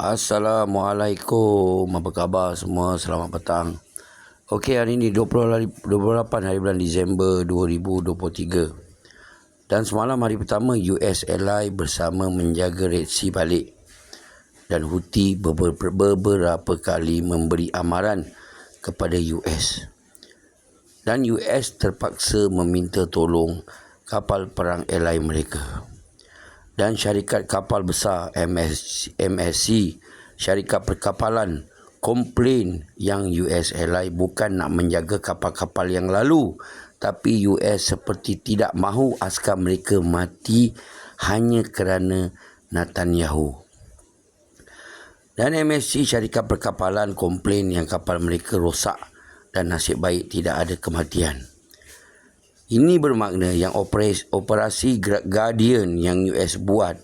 Assalamualaikum, apa khabar semua? Selamat petang. Okey, hari ini 28 hari bulan Disember 2023. Dan semalam hari pertama US Ally bersama menjaga Red Sea balik. Dan Houthi beberapa kali memberi amaran kepada US. Dan US terpaksa meminta tolong kapal perang Ally mereka. Dan syarikat kapal besar MSC, syarikat perkapalan, komplain yang US Ally bukan nak menjaga kapal-kapal yang lalu, tapi US seperti tidak mahu askar mereka mati hanya kerana Netanyahu. Dan MSC, syarikat perkapalan, komplain yang kapal mereka rosak dan nasib baik tidak ada kematian. Ini bermakna yang operasi Guardian yang US buat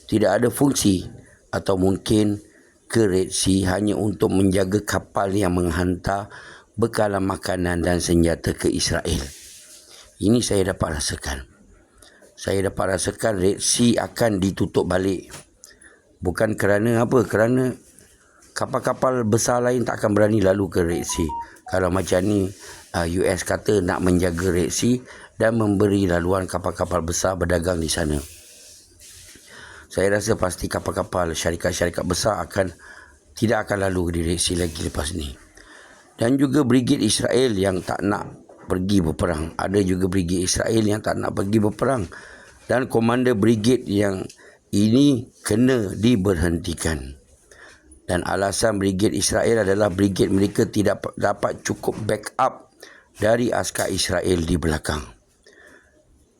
tidak ada fungsi atau mungkin ke Red Sea hanya untuk menjaga kapal yang menghantar bekalan makanan dan senjata ke Israel. Ini saya dapat rasakan. Saya dapat rasakan Red Sea akan ditutup balik. Bukan kerana apa? Kerana kapal-kapal besar lain tak akan berani lalu ke Red Sea. Kalau macam ni, US kata nak menjaga Red Sea dan memberi laluan kapal-kapal besar berdagang di sana. Saya rasa pasti kapal-kapal syarikat-syarikat besar tidak akan lalu di Red Sea lagi lepas ni. Dan juga Brigade Israel yang tak nak pergi berperang. Ada juga Brigade Israel yang tak nak pergi berperang. Dan komander Brigade yang ini kena diberhentikan. Dan alasan Brigade Israel adalah Brigade mereka tidak dapat cukup backup dari askar Israel di belakang.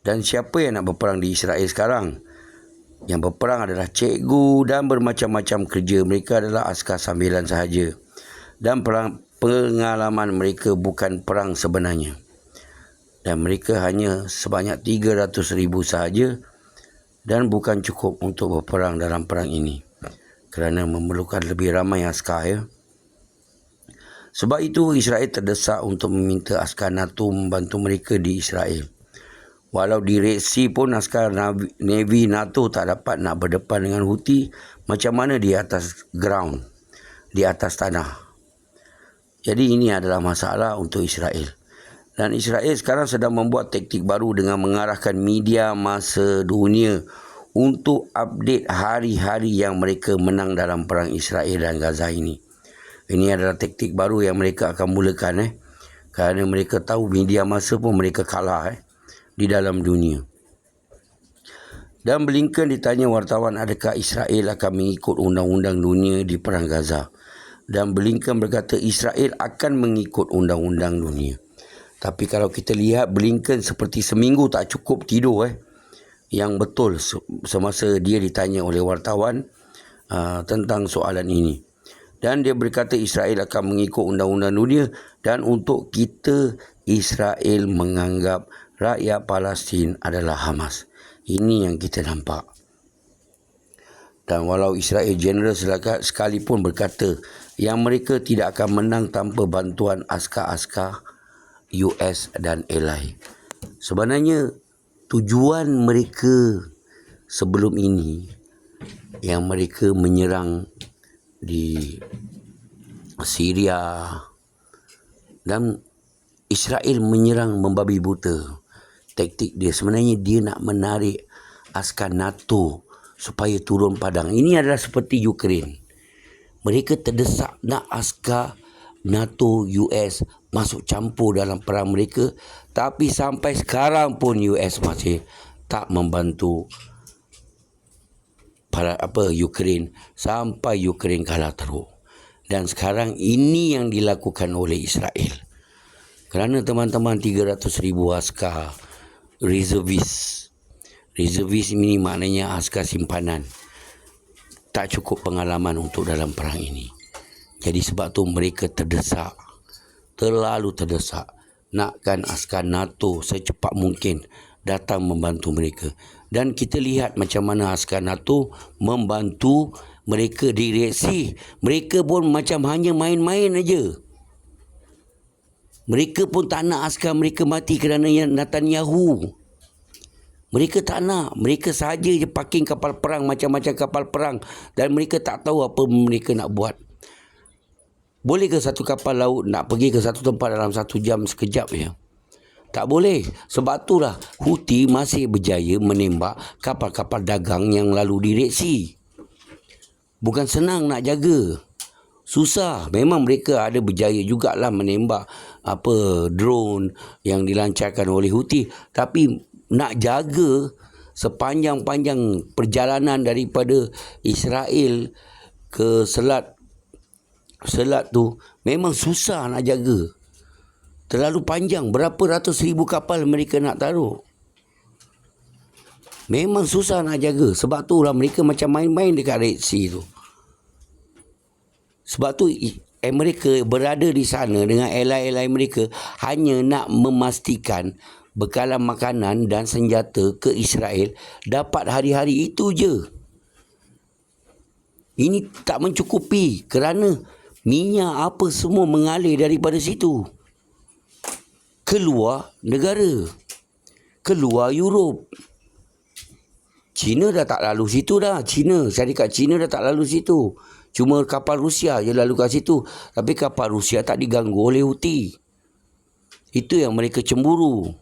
Dan siapa yang nak berperang di Israel sekarang? Yang berperang adalah cikgu dan bermacam-macam kerja. Mereka adalah askar sambilan sahaja. Dan pengalaman mereka bukan perang sebenarnya. Dan mereka hanya sebanyak 300,000 sahaja dan bukan cukup untuk berperang dalam perang ini. Kerana memerlukan lebih ramai askar, ya. Sebab itu Israel terdesak untuk meminta askar NATO membantu mereka di Israel. Walau di Red Sea pun askar Navy NATO tak dapat nak berdepan dengan Houthi, macam mana di atas ground, di atas tanah. Jadi ini adalah masalah untuk Israel. Dan Israel sekarang sedang membuat taktik baru dengan mengarahkan media masa dunia untuk update hari-hari yang mereka menang dalam perang Israel dan Gaza ini. Ini adalah taktik baru yang mereka akan mulakan, kerana mereka tahu media masa pun mereka kalah di dalam dunia. Dan Blinken ditanya wartawan adakah Israel akan mengikut undang-undang dunia di perang Gaza. Dan Blinken berkata Israel akan mengikut undang-undang dunia. Tapi kalau kita lihat Blinken seperti seminggu tak cukup tidur yang betul semasa dia ditanya oleh wartawan tentang soalan ini. Dan dia berkata Israel akan mengikut undang-undang dunia, dan untuk kita Israel menganggap rakyat Palestin adalah Hamas. Ini yang kita nampak. Dan walau Israel General sekalipun berkata yang mereka tidak akan menang tanpa bantuan askar-askar US dan Ally. Sebenarnya tujuan mereka sebelum ini yang mereka menyerang di Syria dan Israel menyerang membabi buta. Taktik dia sebenarnya dia nak menarik askar NATO supaya turun padang. Ini adalah seperti Ukraine. Mereka terdesak nak askar NATO US masuk campur dalam perang mereka, tapi sampai sekarang pun US masih tak membantu Ukraine sampai Ukraine kalah teruk. Dan sekarang ini yang dilakukan oleh Israel. Kerana teman-teman 300,000 askar reservis ini maknanya askar simpanan, tak cukup pengalaman untuk dalam perang ini. Jadi sebab tu mereka terdesak, terlalu terdesak, nakkan askar NATO secepat mungkin datang membantu mereka. Dan kita lihat macam mana askar NATO membantu mereka di Red Sea. Mereka pun macam hanya main-main aja. Mereka pun tak nak askar mereka mati kerana Netanyahu. Mereka tak nak. Mereka sahaja je parking kapal perang, macam-macam kapal perang. Dan mereka tak tahu apa mereka nak buat. Boleh ke satu kapal laut nak pergi ke satu tempat dalam 1 jam sekejap je? Tak boleh. Sebab itulah Houthi masih berjaya menembak kapal-kapal dagang yang lalu di Red Sea. Bukan senang nak jaga. Susah. Memang mereka ada berjaya jugalah menembak drone yang dilancarkan oleh Houthi. Tapi nak jaga sepanjang-panjang perjalanan daripada Israel ke selat tu memang susah nak jaga. Terlalu panjang. Berapa ratus ribu kapal mereka nak taruh. Memang susah nak jaga. Sebab tu lah mereka macam main-main dekat Red Sea tu. Sebab tu Amerika berada di sana dengan ally-ally mereka hanya nak memastikan bekalan makanan dan senjata ke Israel dapat hari-hari itu je. Ini tak mencukupi kerana minyak apa semua mengalir daripada situ. Keluar negara. Keluar Europe. China dah tak lalu situ dah. Syarikat China dah tak lalu situ. Cuma kapal Rusia je lalu kat situ. Tapi kapal Rusia tak diganggu oleh Houthi. Itu yang mereka cemburu.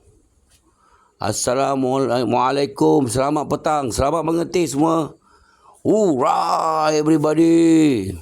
Assalamualaikum. Selamat petang. Selamat mengerti semua. Hurrah everybody.